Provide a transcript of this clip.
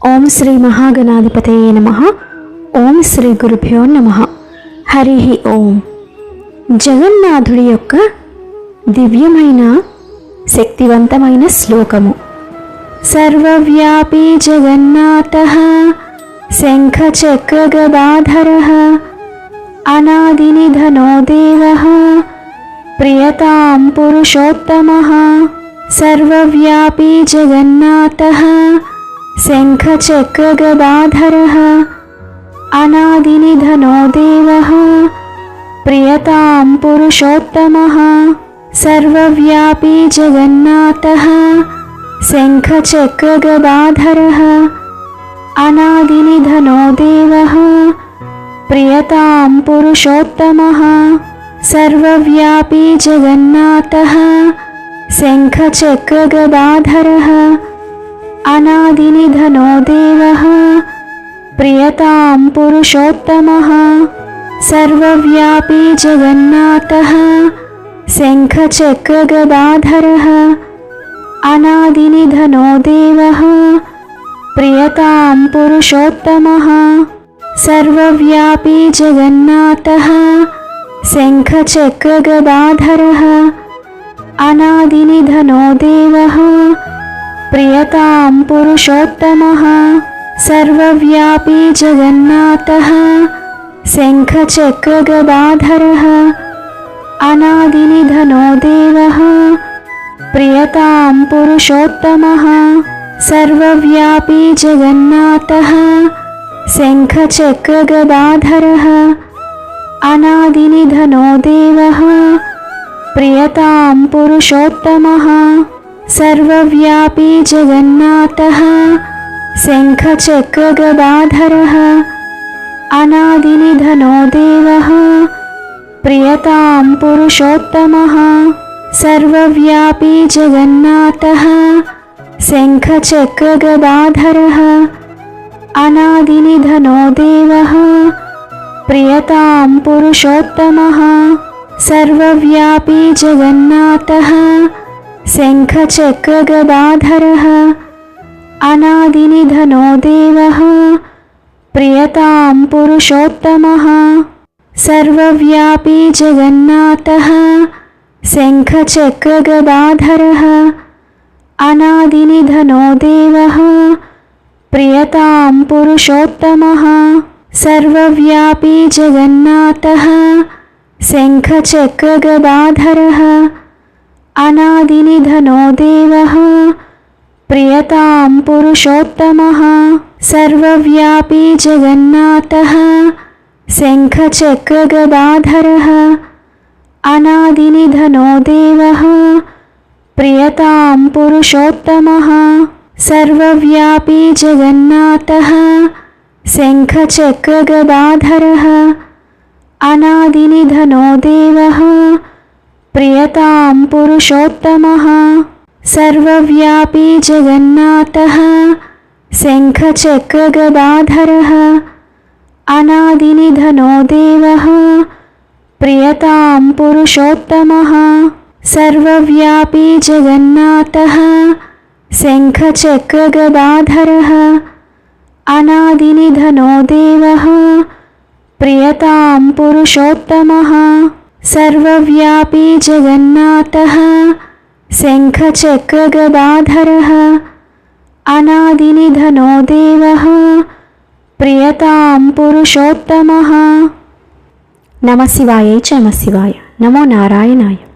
ఓం శ్రీ మహాగణాధిపతయే నమః. ఓం శ్రీ గురుభ్యో నమః. హరి ఓం. జగన్నాథుడి యొక్క దివ్యమైన శక్తివంతమైన శ్లోకము. సర్వవ్యాపీ జగన్నాథః శంఖచక్ర గదాధరః అనాదినిధనో దేవః ప్రియతాం పురుషోత్తమః. సర్వవ్యాపీ జగన్నాథః శంఖచక్ర గదాధరః అనాదినిధనో దేవః ప్రియతాం పురుషోత్తమః. సర్వవ్యాపీ జగన్నాథః శంఖచక్ర గదాధరః అనాదినిధనో దేవః ప్రియతాం పురుషోత్తమః. సర్వవ్యాపీ జగన్నాథః శంఖచక్ర గదాధరః అనాదినిధనో దేవః ప్రియతాం పురుషోత్తమః. సర్వవ్యాపీ జగన్నాథః శంఖచక్ర గదాధరః అనాదినిధనో దేవః ప్రియతాం పురుషోత్తమః. సర్వవ్యాపీ జగన్నాథః శంఖచక్ర గదాధరః అనాదినిధనో దేవః ప్రియతాం పురుషోత్తమః. సర్వవ్యాపీ జగన్నాథః శంఖచక్ర గదాధరః అనాదినిధనో దేవః ప్రియతాం పురుషోత్తమః. సర్వవ్యాపీ జగన్నాథః శంఖచక్ర గదాధరః అనాదినిధనో దేవః ప్రియతాం పురుషోత్తమః. సర్వవ్యాపీ జగన్నాథః శంఖచక్ర గదాధరః అనాదినిధనో దేవః ప్రియతాం పురుషోత్తమః. సర్వవ్యాపీ జగన్నాథః శంఖచక్ర గదాధరః అనాదినిధనో దేవః ప్రియతాం పురుషోత్తమః. సర్వవ్యాపీ జగన్నాథః శంఖచక్ర గదాధరః అనాదినిధనో దేవః ప్రియతాం పురుషోత్తమః. సర్వవ్యాపీ జగన్నాథః శంఖచక్ర గదాధరః అనాదినిధనో దేవః ప్రియతాం పురుషోత్తమః. సర్వవ్యాపీ జగన్నాథః శంఖచక్ర గదాధరః అనాదినిధనో దేవః ప్రియతాం పురుషోత్తమః. సర్వవ్యాపీ జగన్నాథః శంఖచక్ర గదాధరః అనాదినిధనో దేవః ప్రియతాం పురుషోత్తమః. సర్వవ్యాపీ జగన్నాథః శంఖచక్ర గదాధరః అనాదినిధనో దేవః ప్రియతాం పురుషోత్తమః. సర్వవ్యాపీ జగన్నాథః శంఖచక్ర గదాధరః అనాదినిధనో దేవః ప్రియతాం పురుషోత్తమః. సర్వవ్యాపీ జగన్నాథః శంఖచక్ర గదాధరః అనాదినిధనో దేవః ప్రియతాం పురుషోత్తమః. సర్వవ్యాపీ జగన్నాథః శంఖచక్ర గదాధరః అనాదినిధనో దేవః ప్రియతాం పురుషోత్తమః. నమ శివాయ చ నమ శివాయ. నమో నారాయణాయ.